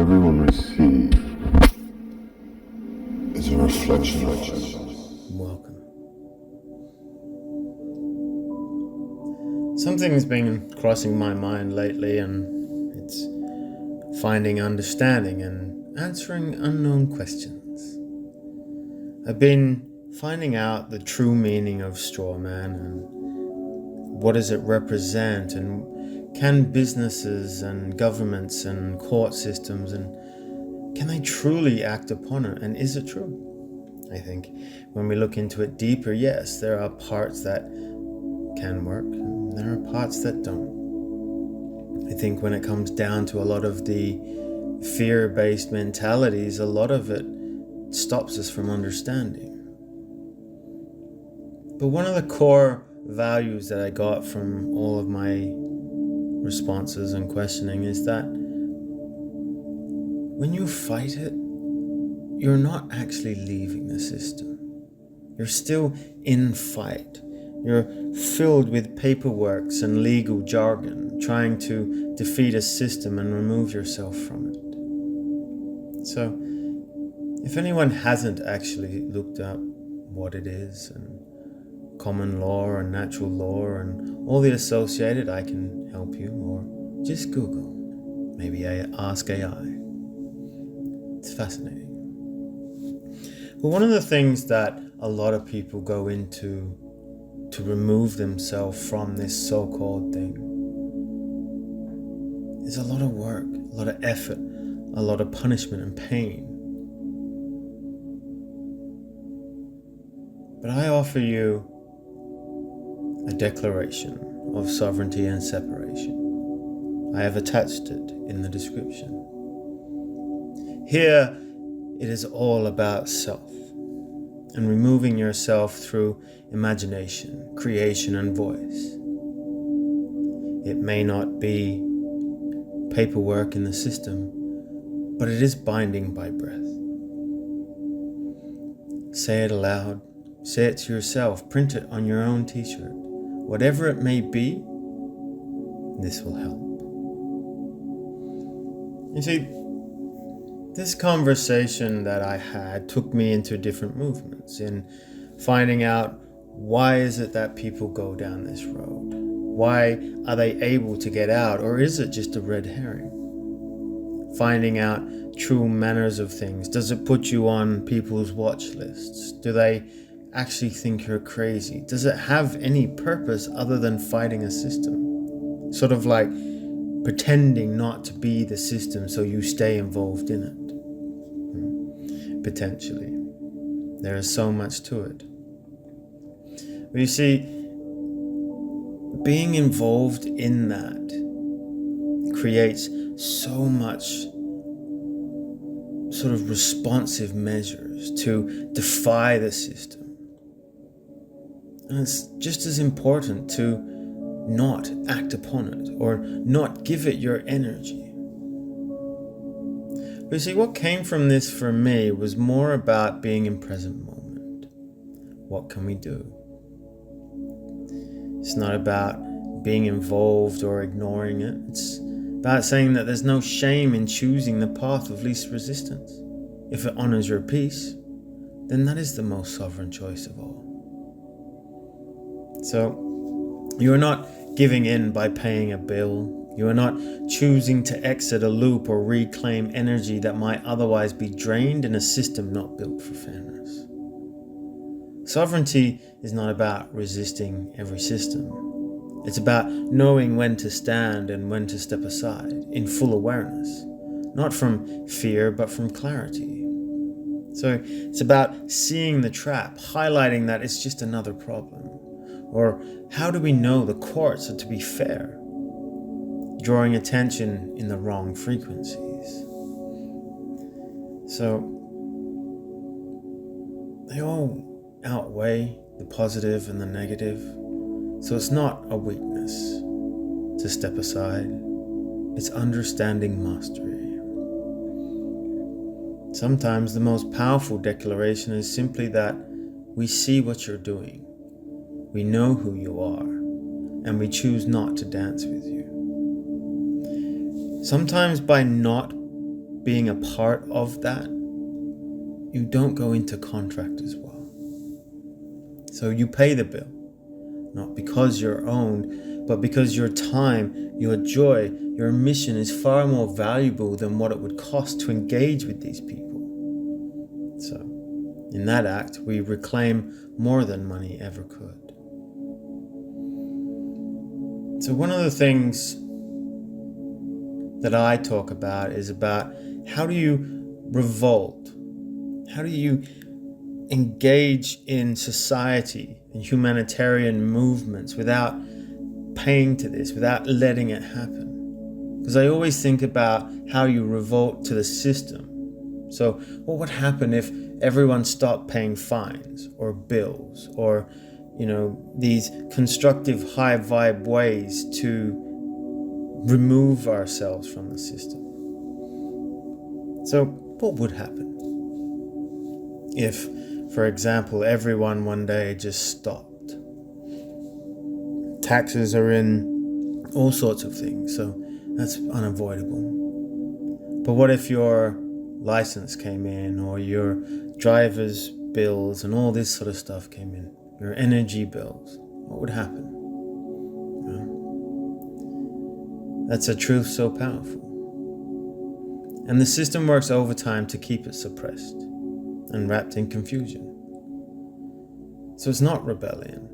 everyone receive is a reflection of Welcome. Something's been crossing my mind lately, and it's finding understanding and answering unknown questions. I've been finding out the true meaning of Strawman and what does it represent, and can businesses and governments and court systems, and can they truly act upon it, and is it true? I think when we look into it deeper, yes, there are parts that can work and there are parts that don't. I think when it comes down to a lot of the fear-based mentalities, a lot of it stops us from understanding. But one of the core values that I got from all of my responses and questioning is that when you fight it, you're not actually leaving the system. You're still in fight. You're filled with paperworks and legal jargon, trying to defeat a system and remove yourself from it. So, if anyone hasn't actually looked up what it is, and common law and natural law and all the associated, I can help you, or just Google. Maybe ask AI. It's fascinating. But one of the things that a lot of people go into to remove themselves from this so-called thing is a lot of work, a lot of effort, a lot of punishment and pain. But I offer you a declaration of sovereignty and separation. I have attached it in the description. Here, it is all about self and removing yourself through imagination, creation, and voice. It may not be paperwork in the system, but it is binding by breath. Say it aloud, say it to yourself, print it on your own t-shirt. Whatever it may be, this will help. You see, this conversation that I had took me into different movements in finding out why is it that people go down this road? Why are they able to get out, or is it just a red herring? Finding out true manners of things. Does it put you on people's watch lists? Do they actually think you're crazy? Does it have any purpose other than fighting a system? Sort of like pretending not to be the system so you stay involved in it. Potentially. There is so much to it. But you see, being involved in that creates so much sort of responsive measures to defy the system. And it's just as important to not act upon it or not give it your energy. But you see, what came from this for me was more about being in present moment. What can we do? It's not about being involved or ignoring it. It's about saying that there's no shame in choosing the path of least resistance. If it honors your peace, then that is the most sovereign choice of all. So, you are not giving in by paying a bill. You are not choosing to exit a loop or reclaim energy that might otherwise be drained in a system not built for fairness. Sovereignty is not about resisting every system. It's about knowing when to stand and when to step aside in full awareness, not from fear but from clarity. So it's about seeing the trap, highlighting that it's just another problem. Or how do we know the courts are to be fair? Drawing attention in the wrong frequencies. So they all outweigh the positive and the negative. So it's not a weakness to step aside. It's understanding mastery. Sometimes the most powerful declaration is simply that we see what you're doing. We know who you are, and we choose not to dance with you. Sometimes by not being a part of that, you don't go into contract as well. So you pay the bill, not because you're owned, but because your time, your joy, your mission is far more valuable than what it would cost to engage with these people. So, in that act, we reclaim more than money ever could. So one of the things that I talk about is about how do you revolt? How do you engage in society and humanitarian movements without paying to this, without letting it happen? Because I always think about how you revolt to the system. So what would happen if everyone stopped paying fines or bills or, these constructive high vibe ways to remove ourselves from the system? So what would happen if, for example, everyone one day just stopped? Taxes are in all sorts of things, so that's unavoidable. But what if your license came in, or your driver's bills and all this sort of stuff came in, your energy bills? What would happen? Well, that's a truth so powerful. And the system works overtime to keep it suppressed and wrapped in confusion. So it's not rebellion.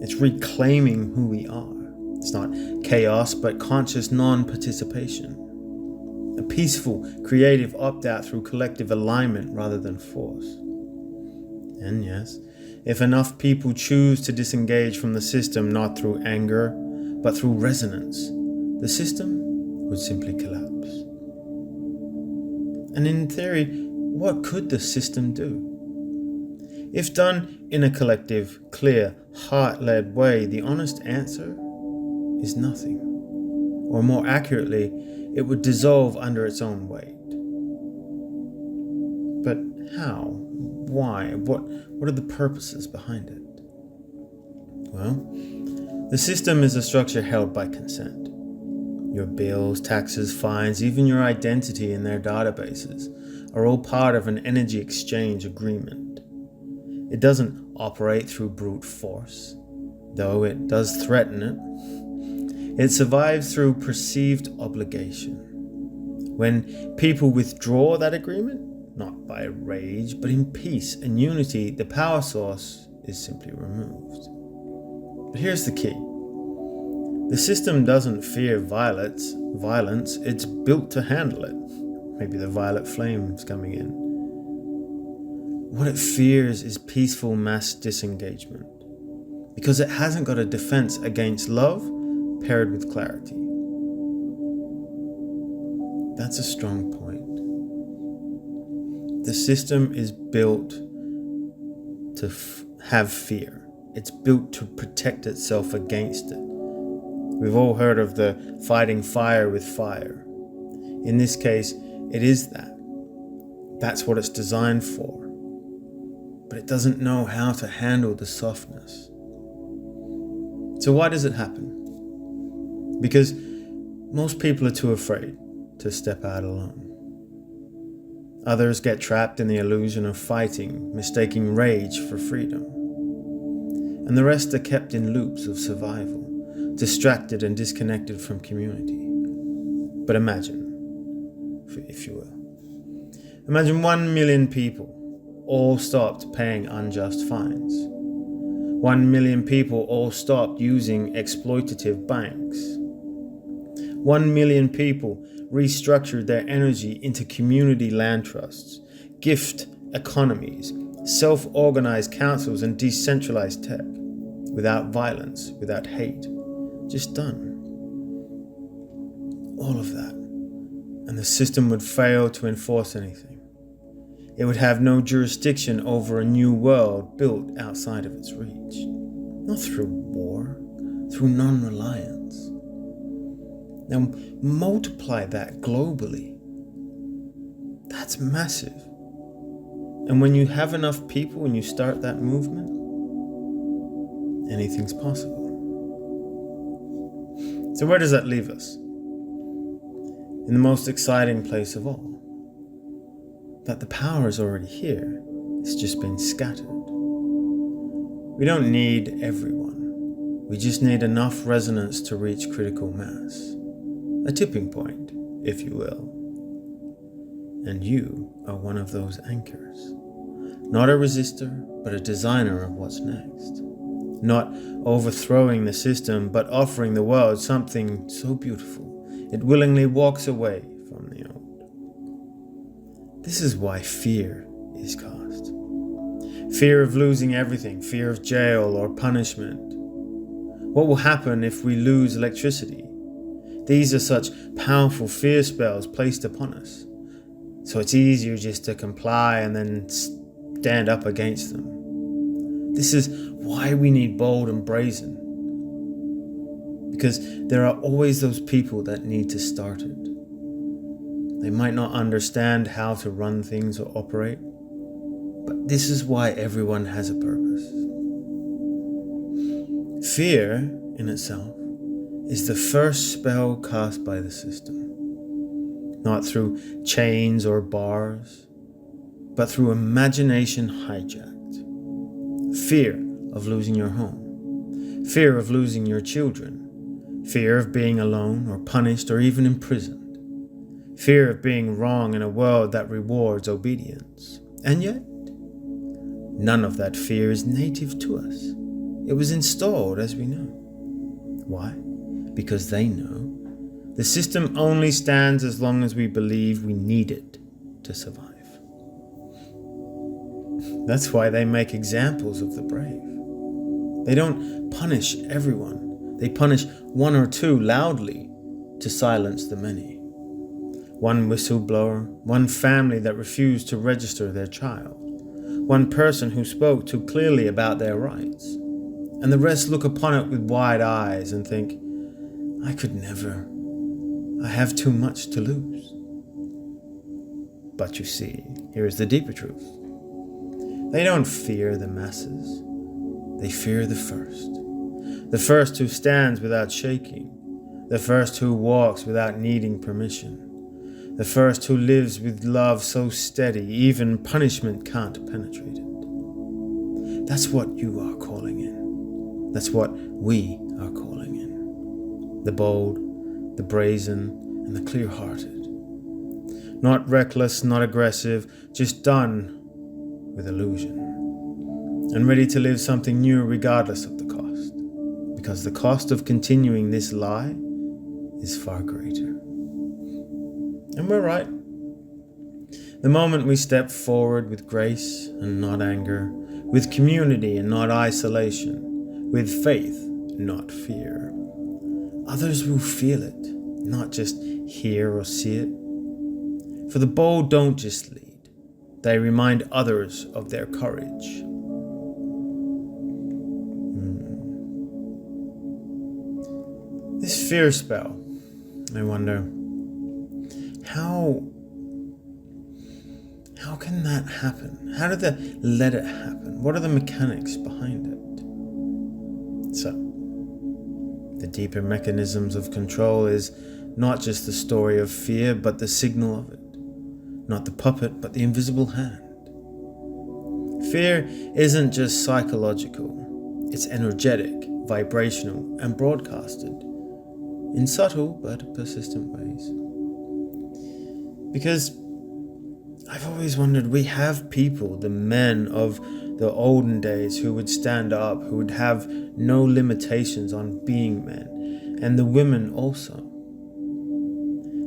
It's reclaiming who we are. It's not chaos, but conscious non-participation. A peaceful, creative opt-out through collective alignment rather than force. And yes, if enough people choose to disengage from the system not through anger, but through resonance, the system would simply collapse. And in theory, what could the system do? If done in a collective, clear, heart-led way, the honest answer is nothing. Or more accurately, it would dissolve under its own weight. But how? Why? What are the purposes behind it? Well, the system is a structure held by consent. Your bills, taxes, fines, even your identity in their databases are all part of an energy exchange agreement. It doesn't operate through brute force, though it does threaten it. It survives through perceived obligation. When people withdraw that agreement, not by rage, but in peace and unity, the power source is simply removed. But here's the key. The system doesn't fear violence, it's built to handle it. Maybe the violet flames coming in. What it fears is peaceful mass disengagement, because it hasn't got a defense against love paired with clarity. That's a strong point. The system is built to have fear. It's built to protect itself against it. We've all heard of the fighting fire with fire. In this case, it is that. That's what it's designed for. But it doesn't know how to handle the softness. So why does it happen? Because most people are too afraid to step out alone. Others get trapped in the illusion of fighting, mistaking rage for freedom. And the rest are kept in loops of survival, distracted and disconnected from community. But imagine, if you will. Imagine 1 million people all stopped paying unjust fines. 1 million people all stopped using exploitative banks. 1 million people restructured their energy into community land trusts, gift economies, self-organized councils, and decentralized tech, without violence, without hate, just done. All of that. And the system would fail to enforce anything. It would have no jurisdiction over a new world built outside of its reach. Not through war, through non-reliance. Now multiply that globally. That's massive. And when you have enough people and you start that movement, anything's possible. So where does that leave us? In the most exciting place of all. that the power is already here. It's just been scattered. We don't need everyone. We just need enough resonance to reach critical mass. A tipping point, if you will. And you are one of those anchors. Not a resistor, but a designer of what's next. Not overthrowing the system, but offering the world something so beautiful, it willingly walks away from the old. This is why fear is cast. Fear of losing everything, fear of jail or punishment. What will happen if we lose electricity? These are such powerful fear spells placed upon us. So it's easier just to comply and then stand up against them. This is why we need bold and brazen. Because there are always those people that need to start it. They might not understand how to run things or operate, but this is why everyone has a purpose. Fear, in itself, is the first spell cast by the system. Not through chains or bars, but through imagination hijacked. Fear of losing your home. Fear of losing your children. Fear of being alone or punished or even imprisoned. Fear of being wrong in a world that rewards obedience. And yet, none of that fear is native to us. It was installed, as we know. Why? Because they know the system only stands as long as we believe we need it to survive. That's why they make examples of the brave. They don't punish everyone. They punish one or two loudly to silence the many. One whistleblower, one family that refused to register their child, one person who spoke too clearly about their rights, and the rest look upon it with wide eyes and think, I could never. I have too much to lose. But you see, here is the deeper truth. They don't fear the masses. They fear the first. The first who stands without shaking. The first who walks without needing permission. The first who lives with love so steady, even punishment can't penetrate it. That's what you are calling in. That's what we are calling in. The bold, the brazen, and the clear-hearted. Not reckless, not aggressive, just done with illusion. And ready to live something new regardless of the cost. Because the cost of continuing this lie is far greater. And we're right. The moment we step forward with grace and not anger, with community and not isolation, with faith, not fear, others will feel it, not just hear or see it. For the bold don't just lead, they remind others of their courage. This fear spell, I wonder, how can that happen? How do they let it happen? What are the mechanics behind it? So, the deeper mechanisms of control is not just the story of fear, but the signal of it. Not the puppet, but the invisible hand. Fear isn't just psychological. It's energetic, vibrational, and broadcasted in subtle but persistent ways. Because I've always wondered, we have people, the men of the olden days, who would stand up, who would have no limitations on being men, and the women also.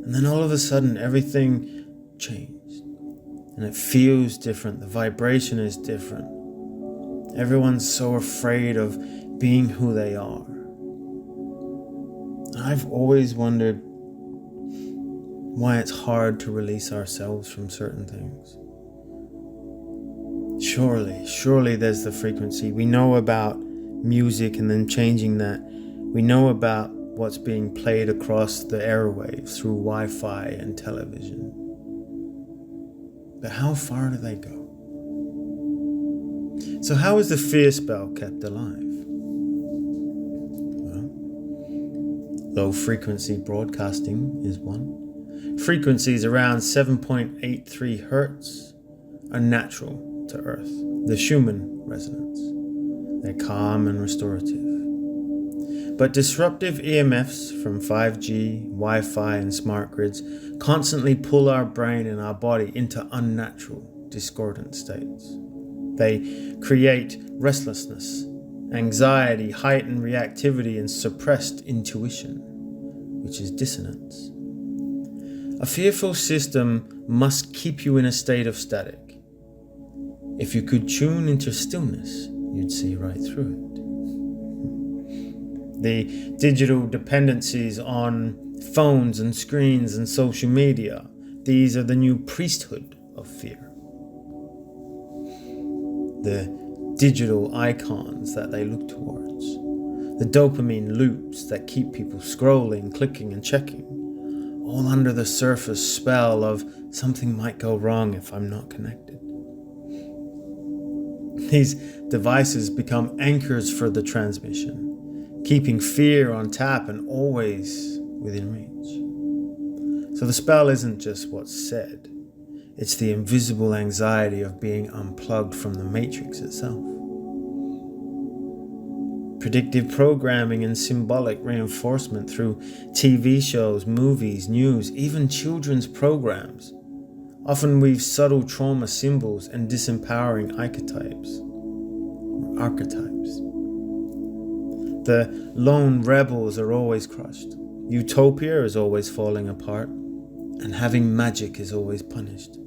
And then all of a sudden, everything changed. And it feels different. The vibration is different. Everyone's so afraid of being who they are. I've always wondered why it's hard to release ourselves from certain things. Surely there's the frequency. We know about music and then changing that. We know about what's being played across the airwaves through Wi-Fi and television. But how far do they go? So how is the fear spell kept alive? Well, low frequency broadcasting is one. frequencies around 7.83 hertz are natural to Earth, the Schumann resonance. They're calm and restorative. But disruptive EMFs from 5G, Wi-Fi, and smart grids constantly pull our brain and our body into unnatural, discordant states. They create restlessness, anxiety, heightened reactivity, and suppressed intuition, which is dissonance. A fearful system must keep you in a state of static. If you could tune into stillness, you'd see right through it. The digital dependencies on phones and screens and social media, these are the new priesthood of fear. The digital icons that they look towards, the dopamine loops that keep people scrolling, clicking, and checking, all under the surface spell of something might go wrong if I'm not connected. These devices become anchors for the transmission, keeping fear on tap and always within reach. So the spell isn't just what's said, it's the invisible anxiety of being unplugged from the matrix itself. Predictive programming and symbolic reinforcement through TV shows, movies, news, even children's programs often weave subtle trauma symbols and disempowering archetypes. The lone rebels are always crushed. Utopia is always falling apart, and having magic is always punished.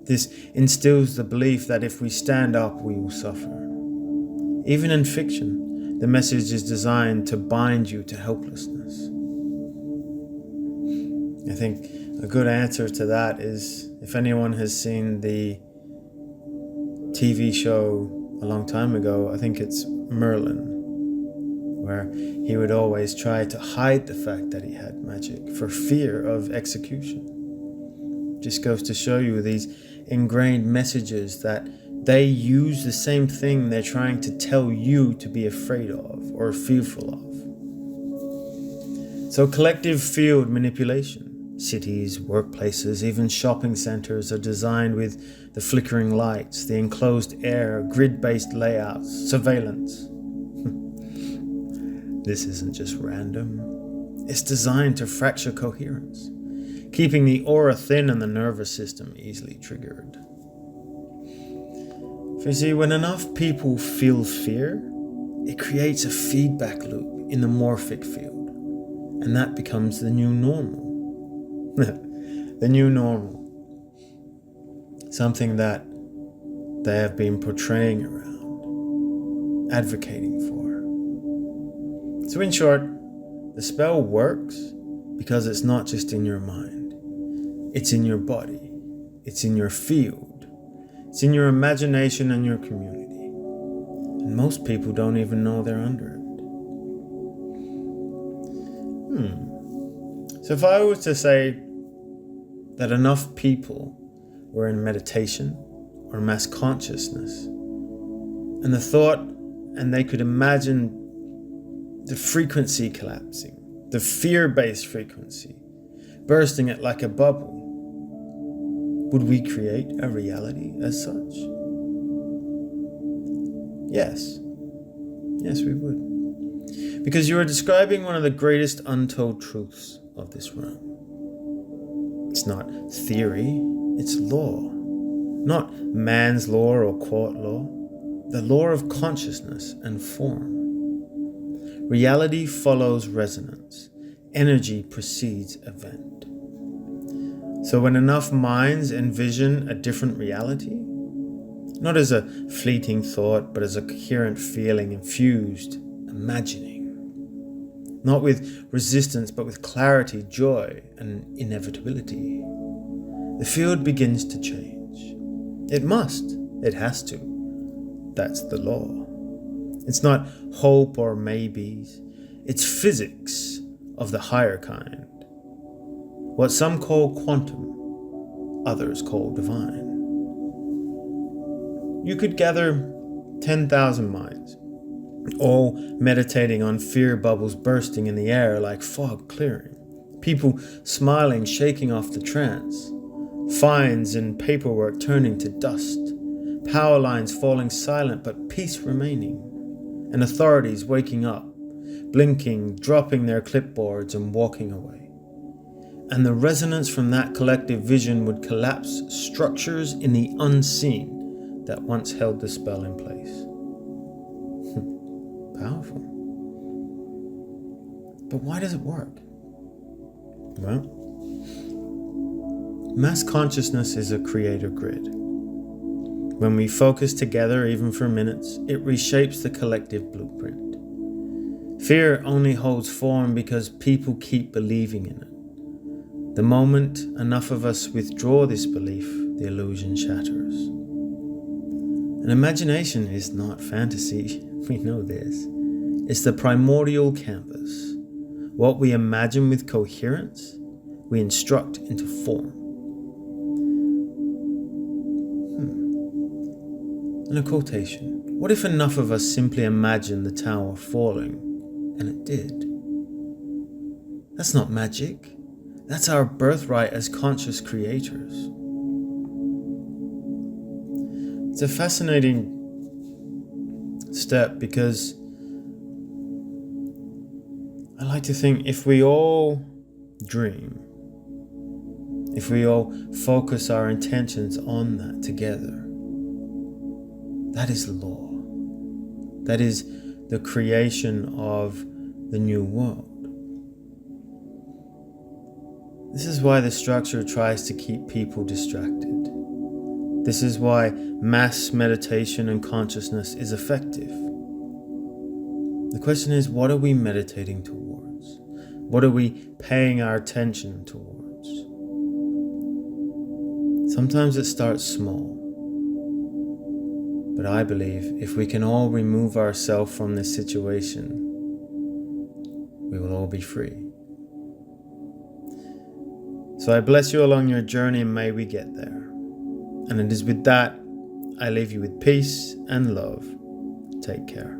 This instills the belief that if we stand up, we will suffer. Even in fiction, the message is designed to bind you to helplessness. I think a good answer to that is, if anyone has seen the TV show a long time ago, I think it's Merlin, where he would always try to hide the fact that he had magic for fear of execution. Just goes to show you these ingrained messages that they use the same thing they're trying to tell you to be afraid of or fearful of. So collective field manipulation, cities, workplaces, even shopping centers are designed with the flickering lights, the enclosed air, grid-based layouts, surveillance. This isn't just random. It's designed to fracture coherence, keeping the aura thin and the nervous system easily triggered. For you see, when enough people feel fear, it creates a feedback loop in the morphic field, and that becomes the new normal. The new normal. Something that they have been portraying around, advocating for. So in short, the spell works because it's not just in your mind. It's in your body. It's in your field. It's in your imagination and your community. And most people don't even know they're under it. So if I was to say that enough people were in meditation or mass consciousness, and the thought, and they could imagine the frequency collapsing, the fear-based frequency, bursting it like a bubble, would we create a reality as such? Yes. Yes, we would. Because you are describing one of the greatest untold truths of this realm. It's not theory, it's law. Not man's law or court law. The law of consciousness and form. Reality follows resonance. Energy precedes event. So when enough minds envision a different reality, not as a fleeting thought, but as a coherent feeling, infused, imagining, not with resistance, but with clarity, joy, and inevitability, the field begins to change. It must. It has to. That's the law. It's not hope or maybes. It's physics of the higher kind. What some call quantum, others call divine. You could gather 10,000 minds, all meditating on fear bubbles bursting in the air like fog clearing, People smiling, shaking off the trance. Fines and paperwork turning to dust. Power lines falling silent but peace remaining. And authorities waking up, blinking, dropping their clipboards and walking away. And the resonance from that collective vision would collapse structures in the unseen that once held the spell in place. Powerful. But why does it work? Well, mass consciousness is a creator grid. When we focus together, even for minutes, it reshapes the collective blueprint. Fear only holds form because people keep believing in it. The moment enough of us withdraw this belief, the illusion shatters. And imagination is not fantasy, we know this. It's the primordial canvas. What we imagine with coherence, we instruct into form. And a quotation. What if enough of us simply imagined the tower falling, and it did? That's not magic. That's our birthright as conscious creators. It's a fascinating step because I like to think if we all dream, if we all focus our intentions on that together, that is law. That is the creation of the new world. This is why the structure tries to keep people distracted. This is why mass meditation and consciousness is effective. The question is, what are we meditating towards? What are we paying our attention towards? Sometimes it starts small. But I believe if we can all remove ourselves from this situation, we will all be free. So I bless you along your journey and may we get there. And it is with that, I leave you with peace and love. Take care.